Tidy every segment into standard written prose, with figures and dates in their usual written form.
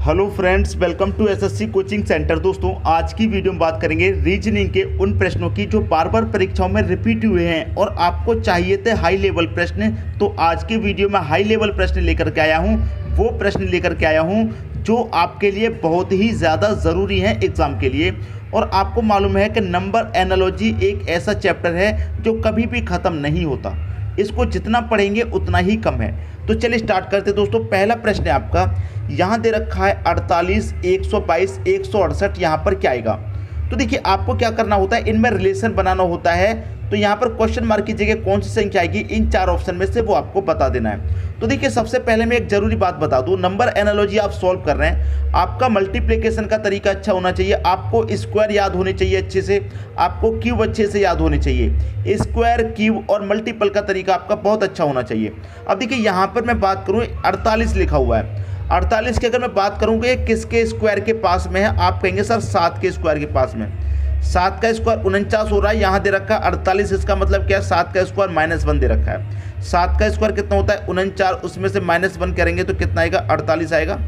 Hello friends, welcome to SSC coaching centre. दोस्तों, आज की वीडियो में बात करेंगे रीजनिंग के उन प्रश्नों की जो बार बार परीक्षाओं में रिपीट हुए हैं और आपको चाहिए थे हाई लेवल प्रश्न। तो आज की वीडियो में हाई लेवल प्रश्न लेकर के आया हूं, वो प्रश्न लेकर के आया हूं जो आपके लिए बहुत ही ज़्यादा ज़रूरी हैं एग्ज़ाम के लिए। और आपको मालूम है कि नंबर एनालॉजी एक ऐसा चैप्टर है जो कभी भी ख़त्म नहीं होता, इसको जितना पढ़ेंगे उतना ही कम है। तो चलिए स्टार्ट करते हैं। दोस्तों, पहला प्रश्न है आपका, यहाँ दे रखा है 48, 122, 168, यहाँ पर क्या आएगा। तो देखिए, आपको क्या करना होता है, इनमें रिलेशन बनाना होता है। तो यहाँ पर क्वेश्चन मार्क की जगह कौन सी संख्या आएगी, इन चार ऑप्शन में से वो आपको बता देना है। तो देखिए, सबसे पहले मैं एक जरूरी बात बता दूं, नंबर एनालॉजी आप सॉल्व कर रहे हैं, आपका मल्टीप्लिकेशन का तरीका अच्छा होना चाहिए, आपको स्क्वायर याद होने चाहिए अच्छे से, आपको क्यूब अच्छे से याद होने चाहिए। स्क्वायर, क्यूब और मल्टीपल का तरीका आपका बहुत अच्छा होना चाहिए। अब देखिए, यहाँ पर मैं बात करूँ, 48 लिखा हुआ है। 48 की अगर मैं बात करूँ कि किसके स्क्वायर के पास में है, आप कहेंगे सर 7 के स्क्वायर के पास में। 7 का स्क्वायर 49 हो रहा है, यहाँ दे रखा है 48, इसका मतलब क्या है, 7 का स्क्वायर -1 दे रखा है। 7 का स्क्वायर कितना होता है, 49, उसमें से -1 करेंगे तो कितना आएगा, 48 आएगा।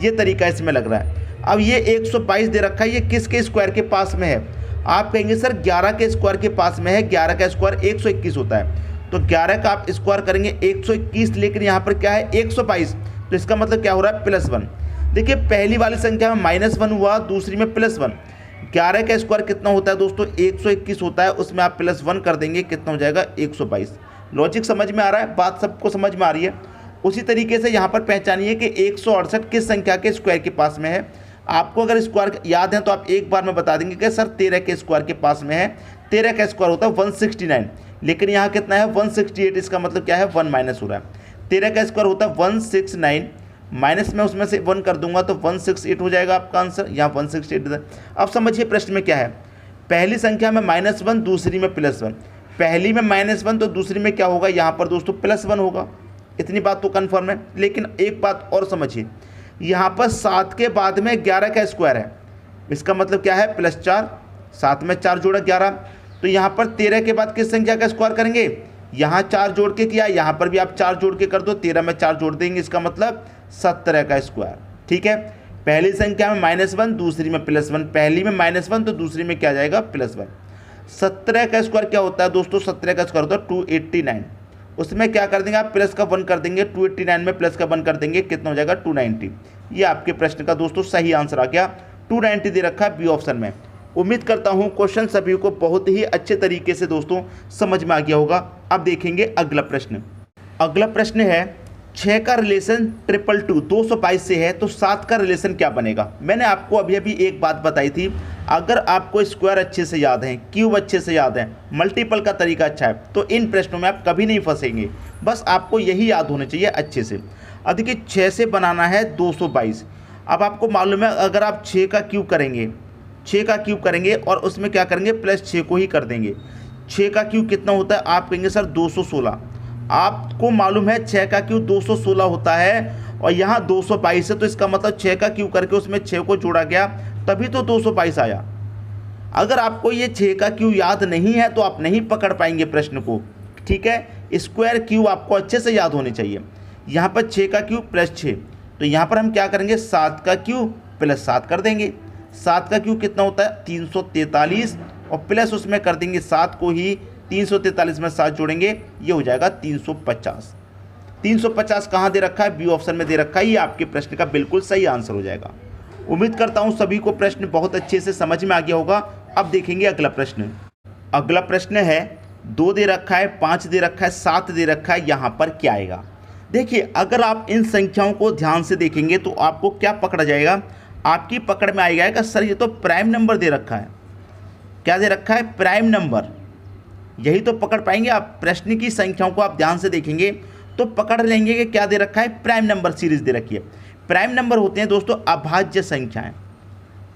ये तरीका इसमें लग रहा है। अब ये 122 दे रखा है, ये किसके स्क्वायर के पास में है, आप कहेंगे सर 11 के स्क्वायर के पास में है। 11 का स्क्वायर 121 होता है, तो 11 का आप स्क्वायर करेंगे 121, लेकिन यहाँ पर क्या है 122, तो इसका मतलब क्या हो रहा है, +1। देखिए, पहली वाली संख्या में -1 हुआ, दूसरी में +1। 11 का स्क्वायर कितना होता है दोस्तों, 121 होता है, उसमें आप +1 कर देंगे, कितना हो जाएगा, 122। लॉजिक समझ में आ रहा है, बात सबको समझ में आ रही है। उसी तरीके से यहाँ पर पहचानिए कि 168 किस संख्या के स्क्वायर के पास में है। आपको अगर स्क्वायर याद है तो आप एक बार में बता देंगे कि सर 13 के स्क्वायर के पास में है। 13 का स्क्वायर होता है 169, लेकिन यहाँ कितना है 168, इसका मतलब क्या है 1 माइनस हो रहा है। 13 का स्क्वायर होता है 169, माइनस में उसमें से 1 कर दूंगा तो 168 हो जाएगा आपका आंसर, यहाँ 168। अब समझिए प्रश्न में क्या है, पहली संख्या में -1, दूसरी में +1। पहली में -1 तो दूसरी में क्या होगा, यहाँ पर दोस्तों +1 होगा। इतनी बात तो कन्फर्म है। लेकिन एक बात और समझिए, यहाँ पर 7 के बाद में 11 का स्क्वायर है, इसका मतलब क्या है, +4, 7 में 4 जोड़ा 11। तो यहाँ पर 13 के बाद किस संख्या का स्क्वायर करेंगे, यहाँ 4 जोड़ के किया, यहाँ पर भी आप 4 जोड़ के कर दो, 13 में 4 जोड़ देंगे, इसका मतलब 17 का स्क्वायर। ठीक है, पहली संख्या में -1, दूसरी में +1, पहली में -1 तो दूसरी में क्या आ जाएगा, +1। 17 का स्क्वायर क्या होता है दोस्तों, 17 का स्क्वायर होता है 289, उसमें क्या कर देंगे आप, प्लस का 1 कर देंगे, 289 में प्लस का 1 कर देंगे, कितना हो जाएगा, 290। ये आपके प्रश्न का दोस्तों सही आंसर आ गया, 290 दे रखा है बी ऑप्शन में। उम्मीद करता हूँ क्वेश्चन सभी को बहुत ही अच्छे तरीके से दोस्तों समझ में आ गया होगा। अब देखेंगे अगला प्रश्न। अगला प्रश्न है, 6 का रिलेशन 222 222 से है, तो 7 का रिलेशन क्या बनेगा। मैंने आपको अभी अभी एक बात बताई थी, अगर आपको स्क्वायर अच्छे से याद है, क्यूब अच्छे से याद है, मल्टीपल का तरीका अच्छा है, तो इन प्रश्नों में आप कभी नहीं फंसेंगे। बस आपको यही याद होने चाहिए अच्छे से। अब देखिए, 6 से बनाना है 222। अब आपको मालूम है, अगर आप 6 का क्यूब करेंगे, 6 का क्यूब करेंगे और उसमें क्या करेंगे, +6 को ही कर देंगे। 6 का क्यूब कितना होता है, आप कहेंगे सर 216। आपको मालूम है 6 का क्यूब 216 होता है और यहाँ 222 है, तो इसका मतलब 6 का क्यूब करके उसमें 6 को जोड़ा गया, तभी तो 222 आया। अगर आपको ये 6 का क्यूब याद नहीं है तो आप नहीं पकड़ पाएंगे प्रश्न को। ठीक है, स्क्वायर क्यूब आपको अच्छे से याद होने चाहिए। यहाँ पर 6 का क्यूब +6, तो यहाँ पर हम क्या करेंगे, 7 का क्यूब +7 कर देंगे। 7 का क्यूब कितना होता है, 343, और प्लस उसमें कर देंगे 7 को ही, 343 में 7 जोड़ेंगे, ये हो जाएगा 350। 350 कहाँ दे रखा है, बी ऑप्शन में दे रखा है। ये आपके प्रश्न का बिल्कुल सही आंसर हो जाएगा। उम्मीद करता हूँ सभी को प्रश्न बहुत अच्छे से समझ में आ गया होगा। अब देखेंगे अगला प्रश्न। अगला प्रश्न है, 2 दे रखा है, 5 दे रखा है, 7 दे रखा है, यहाँ पर क्या आएगा। देखिए, अगर आप इन संख्याओं को ध्यान से देखेंगे तो आपको क्या पकड़ा जाएगा, आपकी पकड़ में आएगा कि सर ये तो प्राइम नंबर दे रखा है। क्या दे रखा है, प्राइम नंबर। यही तो पकड़ पाएंगे आप। प्रश्न की संख्याओं को आप ध्यान से देखेंगे तो पकड़ लेंगे कि क्या दे रखा है, प्राइम नंबर सीरीज दे रखी है। प्राइम नंबर होते हैं दोस्तों अभाज्य संख्याएं,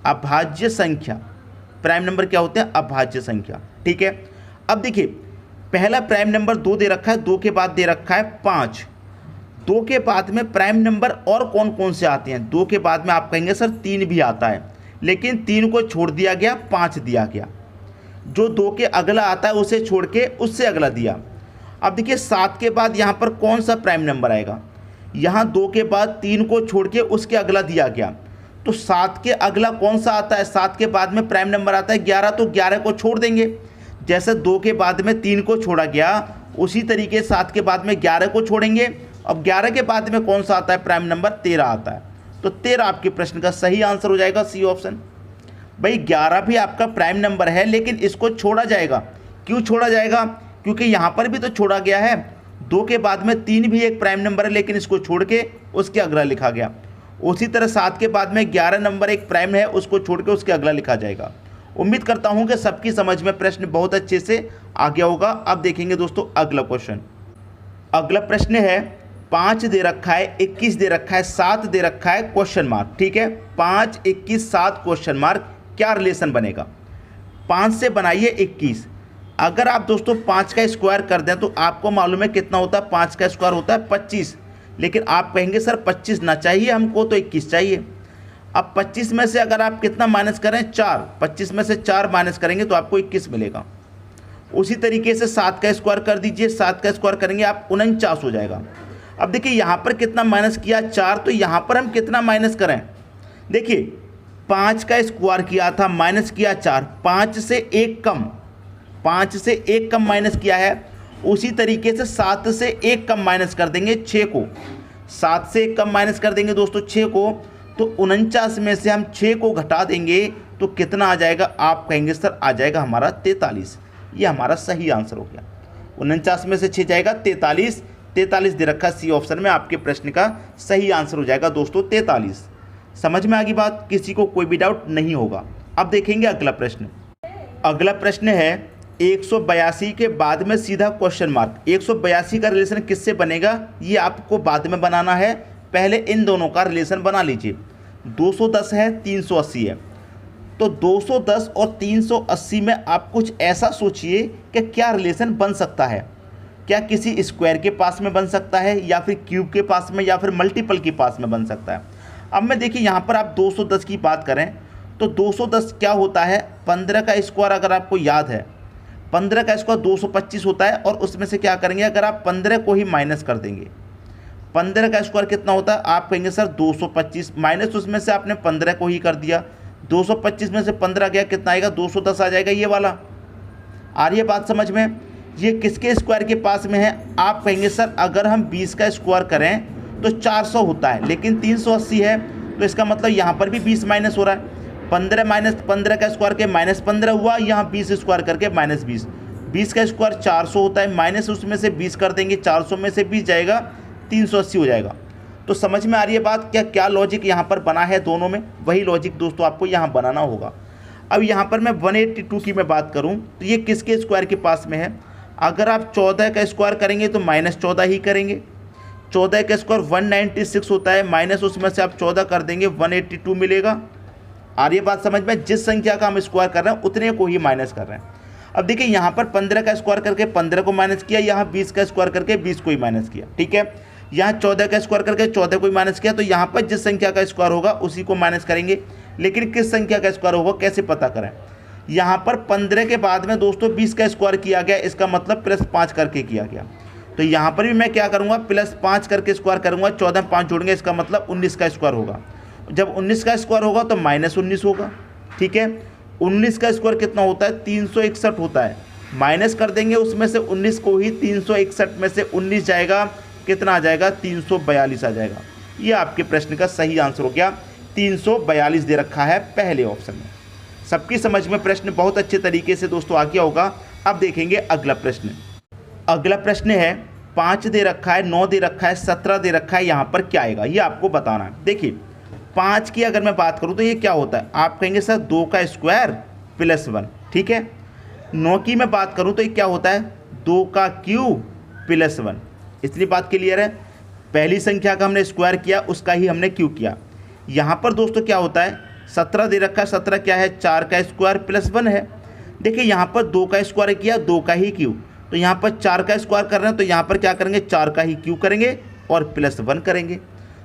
अभाज्य संख्या। प्राइम नंबर क्या होते हैं, अभाज्य संख्या। ठीक है, अब देखिए, पहला प्राइम नंबर 2 दे रखा है, 2 के बाद दे रखा है 5। 2 के बाद में प्राइम नंबर और कौन कौन से आते हैं, 2 के बाद में आप कहेंगे सर 3 भी आता है, लेकिन 3 को छोड़ दिया गया, 5 दिया गया। जो 2 के अगला आता है उसे छोड़ के उससे अगला दिया। अब देखिए, 7 के बाद यहाँ पर कौन सा प्राइम नंबर आएगा, यहाँ 2 के बाद 3 को छोड़ के उसके अगला दिया गया, तो 7 के अगला कौन सा आता है, 7 के बाद में प्राइम नंबर आता है 11, तो 11 को छोड़ देंगे। जैसे 2 के बाद में 3 को छोड़ा गया, उसी तरीके 7 के बाद में 11 को छोड़ेंगे। अब 11 के बाद में कौन सा आता है प्राइम नंबर, 13 आता है। तो 13 आपके प्रश्न का सही आंसर हो जाएगा, सी ऑप्शन। भाई 11 भी आपका प्राइम नंबर है, लेकिन इसको छोड़ा जाएगा। क्यों छोड़ा जाएगा, क्योंकि यहाँ पर भी तो छोड़ा गया है। 2 के बाद में 3 भी एक प्राइम नंबर है, लेकिन इसको छोड़ के उसके अगला लिखा गया। उसी तरह 7 के बाद में 11 नंबर एक प्राइम है, उसको छोड़ के उसके अगला लिखा जाएगा। उम्मीद करता हूं कि सबकी समझ में प्रश्न बहुत अच्छे से आ गया होगा। अब देखेंगे दोस्तों अगला क्वेश्चन। अगला प्रश्न है 5 दे रखा है, 21 दे रखा है, 7 दे रखा है, क्वेश्चन मार्क। ठीक है, 5, 21, 7 क्वेश्चन मार्क, क्या रिलेशन बनेगा। 5 से बनाइए 21। अगर आप दोस्तों 5 का स्क्वायर कर दें तो आपको मालूम है कितना होता है, 5 का स्क्वायर होता है 25। लेकिन आप कहेंगे सर 25 ना चाहिए हमको, तो 21 चाहिए। अब 25 में से अगर आप कितना माइनस करें, 4, 25 में से 4 माइनस करेंगे तो आपको 21 मिलेगा। उसी तरीके से 7 का स्क्वायर कर दीजिए, 7 का स्क्वायर करेंगे आप 49 हो जाएगा। अब देखिए यहाँ पर कितना माइनस किया, 4, तो यहाँ पर हम कितना माइनस करें। देखिए 5 का स्क्वायर किया था, माइनस किया 4, 5 से 1 कम, 5 से 1 कम माइनस किया है। उसी तरीके से 7 से 1 कम माइनस कर देंगे 6 को, 7 से 1 कम माइनस कर देंगे दोस्तों 6 को, तो 49 में से हम 6 को घटा देंगे तो कितना आ जाएगा, आप कहेंगे सर आ जाएगा हमारा 43। ये हमारा सही आंसर हो गया। 49 में से 6 जाएगा 43, 43 दे रखा सी ऑप्शन में, आपके प्रश्न का सही आंसर हो जाएगा दोस्तों 43। समझ में आ गई बात, किसी को कोई भी डाउट नहीं होगा। अब देखेंगे अगला प्रश्न। अगला प्रश्न है 182 के बाद में सीधा क्वेश्चन मार्क। 182 का रिलेशन किससे बनेगा, ये आपको बाद में बनाना है, पहले इन दोनों का रिलेशन बना लीजिए। 210 है, 380 है, तो 210 और 380 में आप कुछ ऐसा सोचिए कि क्या रिलेशन बन सकता है। क्या किसी स्क्वायर के पास में बन सकता है, या फिर क्यूब के पास में, या फिर मल्टीपल के पास में बन सकता है। अब मैं देखिए यहाँ पर आप 210 की बात करें तो 210 क्या होता है, 15 का स्क्वायर अगर आपको याद है, 15 का स्क्वायर 225 होता है। और उसमें से क्या करेंगे, अगर आप 15 को ही माइनस कर देंगे, 15 का स्क्वायर कितना होता है, आप कहेंगे सर 225, माइनस उसमें से आपने 15 को ही कर दिया, 225 में से 15 गया, कितना आएगा 210 आ जाएगा। ये वाला आ रही है बात समझ में। ये किसके स्क्वायर के पास में है, आप कहेंगे सर अगर हम 20 का स्क्वायर करें तो 400 होता है, लेकिन 380 है, तो इसका मतलब यहाँ पर भी 20 माइनस हो रहा है। 15 माइनस 15 का स्क्वायर के माइनस 15 हुआ, यहाँ 20 स्क्वायर करके माइनस 20, 20 का स्क्वायर 400 होता है, माइनस उसमें से 20 कर देंगे, 400 में से 20 जाएगा, 380 हो जाएगा। तो समझ में आ रही है बात, क्या लॉजिक यहाँ पर बना है दोनों में, वही लॉजिक दोस्तों आपको यहाँ बनाना होगा। अब यहाँ पर मैं 182 की मैं बात करूँ तो ये किसके स्क्वायर के पास में है, अगर आप 14 का स्क्वायर करेंगे तो माइनस 14 ही करेंगे। 14 का स्क्वायर 196 होता है, माइनस उसमें से आप 14 कर देंगे, 182 मिलेगा। आ रही है बात समझ में, जिस संख्या का हम स्क्वायर कर रहे हैं उतने को ही माइनस कर रहे हैं। अब देखिए यहाँ पर 15 का स्क्वायर करके 15 को माइनस किया, यहाँ 20 का स्क्वायर करके 20 को ही माइनस किया। ठीक है, यहाँ 14 का स्क्वायर करके 14 को ही माइनस किया, तो यहाँ पर जिस संख्या का स्क्वायर होगा उसी को माइनस करेंगे। लेकिन किस संख्या का स्क्वायर होगा कैसे पता करें, यहाँ पर 15 के बाद में दोस्तों 20 का स्क्वायर किया गया, इसका मतलब +5 करके किया गया। तो यहाँ पर भी मैं क्या करूँगा, +5 करके स्क्वायर करूँगा, 14 5 जोड़ेंगे, इसका मतलब 19 का स्क्वायर होगा। जब 19 का स्क्वायर होगा तो -19 होगा। ठीक है, 19 का स्क्वायर कितना होता है, 361 होता है, माइनस कर देंगे उसमें से 19 को ही, 361 में से 19 जाएगा, कितना आ जाएगा, 342 आ जाएगा। ये आपके प्रश्न का सही आंसर हो गया, 342 दे रखा है पहले ऑप्शन में। सबकी समझ में प्रश्न बहुत अच्छे तरीके से दोस्तों आ गया होगा। अब देखेंगे अगला प्रश्न। अगला प्रश्न है 5 दे रखा है, 9 दे रखा है, 17 दे रखा है, यहाँ पर क्या आएगा ये आपको बताना है। देखिए 5 की अगर मैं बात करूँ तो ये क्या होता है, आप कहेंगे सर 2 का स्क्वायर +1। ठीक है, 9 की मैं बात करूँ तो ये क्या होता है, 2 का क्यूब +1। इसलिए बात क्लियर है, पहली संख्या का हमने स्क्वायर किया उसका ही हमने क्यूब किया। यहाँ पर दोस्तों क्या होता है, 17 दे रखा है, 17 क्या है, 4 का स्क्वायर +1 है। देखिए यहाँ पर 2 का स्क्वायर किया, 2 का ही क्यूब, तो यहाँ पर 4 का स्क्वायर कर रहे हैं तो यहाँ पर क्या करेंगे, 4 का ही क्यूब करेंगे और +1 करेंगे।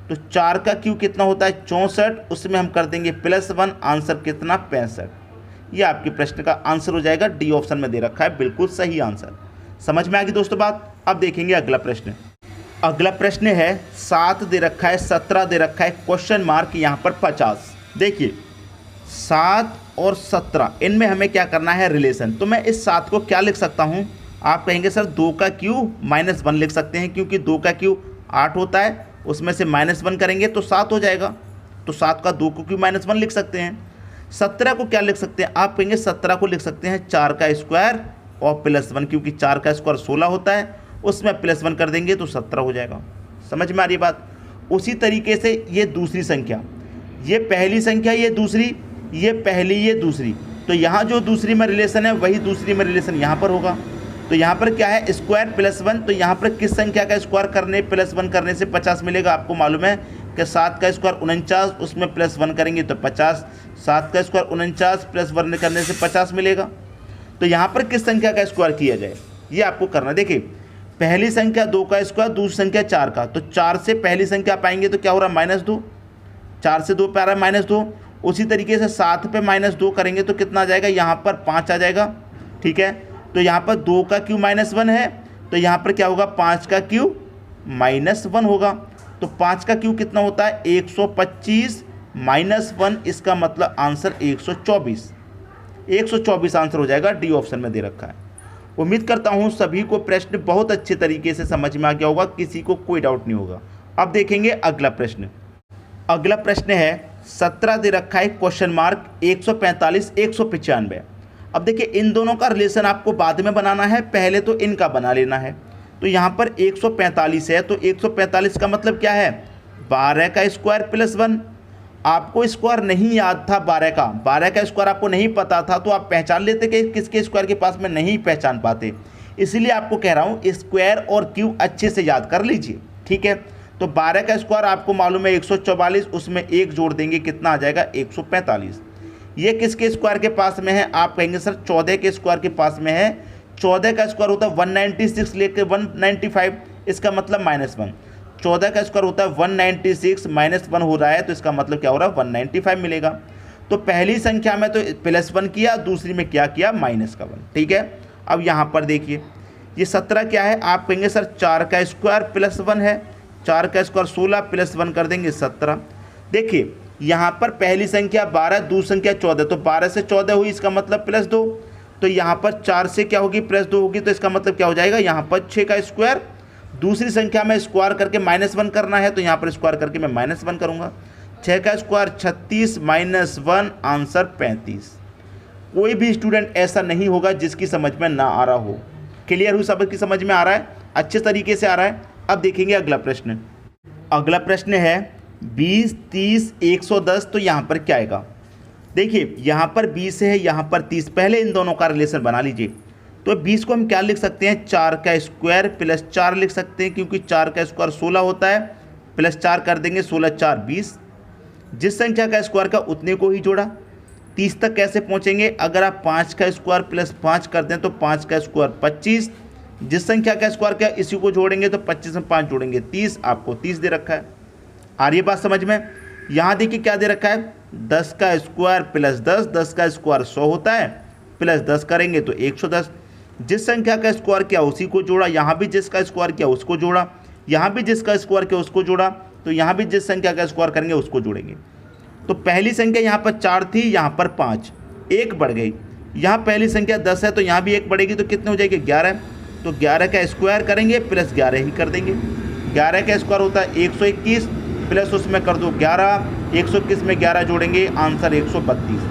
तो 4 का क्यूब कितना होता है, 64, उसमें हम कर देंगे +1, आंसर कितना, 65। ये आपके प्रश्न का आंसर हो जाएगा, डी ऑप्शन में दे रखा है, बिल्कुल सही आंसर। समझ में आ गई दोस्तों बात। अब देखेंगे अगला प्रश्न। अगला प्रश्न है 7 दे रखा है, 17 दे रखा है, क्वेश्चन मार्क यहाँ पर 50। देखिए 7 और 17 इनमें हमें क्या करना है, रिलेशन। तो मैं इस 7 को क्या लिख सकता हूँ, आप कहेंगे सर 2 का क्यू माइनस 1 लिख सकते हैं, क्योंकि 2 का क्यू 8 होता है, उसमें से -1 करेंगे तो 7 हो जाएगा। तो 7 का 2 को क्यू -1 लिख सकते हैं। 17 को क्या लिख सकते हैं, आप कहेंगे 17 को लिख सकते हैं 4 का स्क्वायर और +1, क्योंकि 4 का स्क्वायर 16 होता है, उसमें +1 कर देंगे तो 17 हो जाएगा। समझ में आ रही बात। उसी तरीके से ये दूसरी संख्या, ये पहली संख्या, ये दूसरी, ये पहली, ये दूसरी, तो यहाँ जो दूसरी में रिलेशन है वही दूसरी में रिलेशन यहाँ पर होगा। तो यहाँ पर क्या है, स्क्वायर +1, तो यहाँ पर किस संख्या का स्क्वायर करने +1 करने से 50 मिलेगा। आपको मालूम है कि 7 का स्क्वायर 49, उसमें +1 करेंगे तो 50, 7 का स्क्वायर 49 +1 करने से 50 मिलेगा। तो यहाँ पर किस संख्या का स्क्वायर किया जाए ये आपको करना। देखिए पहली संख्या 2 का स्क्वायर, दूसरी संख्या 4 का, तो 4 से पहली संख्या पाएंगे तो क्या हो रहा है, -2, 4 से 2 पे आ रहा है -2। उसी तरीके से 7 पे -2 करेंगे तो कितना आ जाएगा, यहाँ पर 5 आ जाएगा। ठीक है, तो यहाँ पर 2 का क्यू -1 है, तो यहाँ पर क्या होगा, 5 का क्यू -1 होगा। तो 5 का क्यू कितना होता है, 125 -1, इसका मतलब आंसर 124 आंसर हो जाएगा। डी ऑप्शन में दे रखा है। उम्मीद करता हूँ सभी को प्रश्न बहुत अच्छे तरीके से समझ में आ गया होगा, किसी को कोई डाउट नहीं होगा। अब देखेंगे अगला प्रश्न। अगला प्रश्न है 17 दे रखा है क्वेश्चन मार्क 145 195। अब देखिए इन दोनों का रिलेशन आपको बाद में बनाना है, पहले तो इनका बना लेना है। तो यहाँ पर 145 है, तो 145 का मतलब क्या है, 12 का स्क्वायर +1। आपको स्क्वायर नहीं याद था 12 का स्क्वायर आपको नहीं पता था, तो आप पहचान लेते कि किसके स्क्वायर के पास में नहीं पहचान पाते। इसलिए आपको कह रहा हूँ स्क्वायर और क्यू अच्छे से याद कर लीजिए। ठीक है, तो 12 का स्क्वायर आपको मालूम है 144, उसमें 1 जोड़ देंगे कितना आ जाएगा, 145। ये किसके स्क्वायर के पास में है, आप कहेंगे सर 14 के स्क्वायर के पास में है। 14 का स्क्वायर होता है 196 लेके 195, इसका मतलब -1। 14 का स्क्वायर होता है 196, -1 हो रहा है, तो इसका मतलब क्या हो रहा है, 195 मिलेगा। तो पहली संख्या में तो +1 किया, दूसरी में क्या किया, -1। ठीक है, अब यहाँ पर देखिए ये 17 क्या है, आप कहेंगे सर 4 का स्क्वायर +1 है, 4 का स्क्वायर 16 +1 कर देंगे 17। देखिए यहाँ पर पहली संख्या 12, दूसरी संख्या 14, तो 12 से 14 हुई, इसका मतलब +2। तो यहाँ पर 4 से क्या होगी, +2 होगी, तो इसका मतलब क्या हो जाएगा, यहाँ पर 6 का स्क्वायर, दूसरी संख्या में स्क्वायर करके -1 करना है, तो यहाँ पर स्क्वायर करके मैं -1 करूँगा। 6 का स्क्वायर 36 -1 आंसर 35। कोई भी स्टूडेंट ऐसा नहीं होगा जिसकी समझ में ना आ रहा हो। क्लियर हुई, सबकी समझ में आ रहा है, अच्छे तरीके से आ रहा है। अब देखेंगे अगला प्रश्न। अगला प्रश्न है 20 30 110, तो यहाँ पर क्या आएगा। देखिए यहाँ पर 20 है, यहाँ पर 30, पहले इन दोनों का रिलेशन बना लीजिए। तो 20 को हम क्या लिख सकते हैं, 4 का स्क्वायर +4 लिख सकते हैं, क्योंकि 4 का स्क्वायर 16 होता है, +4 कर देंगे, 16 4 20। जिस संख्या का स्क्वायर का उतने को ही जोड़ा। 30 तक कैसे पहुँचेंगे, अगर आप 5 का स्क्वायर +5 कर दें तो 5 का स्क्वायर 25। जिस संख्या का स्क्वायर क्या इसी को जोड़ेंगे तो 25 में 5 जोड़ेंगे 30, आपको 30 दे रखा है। आ रही है बात समझ में। यहाँ देखिए क्या दे रखा है, 10 का स्क्वायर +10, 10 का स्क्वायर 100 होता है, +10 करेंगे तो 110। जिस संख्या का स्क्वायर किया उसी को जोड़ा, यहाँ भी जिसका स्क्वायर किया उसको जोड़ा, यहाँ भी जिसका स्क्वायर किया उसको जोड़ा, तो यहाँ भी जिस संख्या का स्क्वायर करेंगे उसको जोड़ेंगे। तो पहली संख्या यहाँ पर 4 थी, यहाँ पर 5, 1 बढ़ गई। यहाँ पहली संख्या 10 है, तो यहाँ भी 1 बढ़ेगी, तो कितने हो जाएगी, 11। तो 11 का स्क्वायर करेंगे +11 ही कर देंगे। 11 का स्क्वायर होता है 121, प्लस उसमें कर दो 11, 121 में 11 जोड़ेंगे, आंसर 132।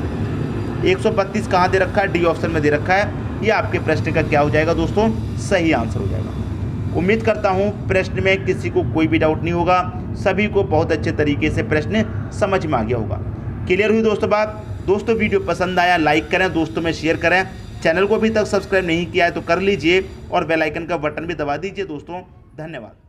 132 कहाँ दे रखा है, डी ऑप्शन में दे रखा है। ये आपके प्रश्न का क्या हो जाएगा दोस्तों, सही आंसर हो जाएगा। उम्मीद करता हूँ प्रश्न में किसी को कोई भी डाउट नहीं होगा, सभी को बहुत अच्छे तरीके से प्रश्न समझ में आ गया होगा। क्लियर हुई दोस्तों बात। दोस्तों वीडियो पसंद आया लाइक करें, दोस्तों में शेयर करें, चैनल को अभी तक सब्सक्राइब नहीं किया है तो कर लीजिए और बेल आइकन का बटन भी दबा दीजिए दोस्तों। धन्यवाद।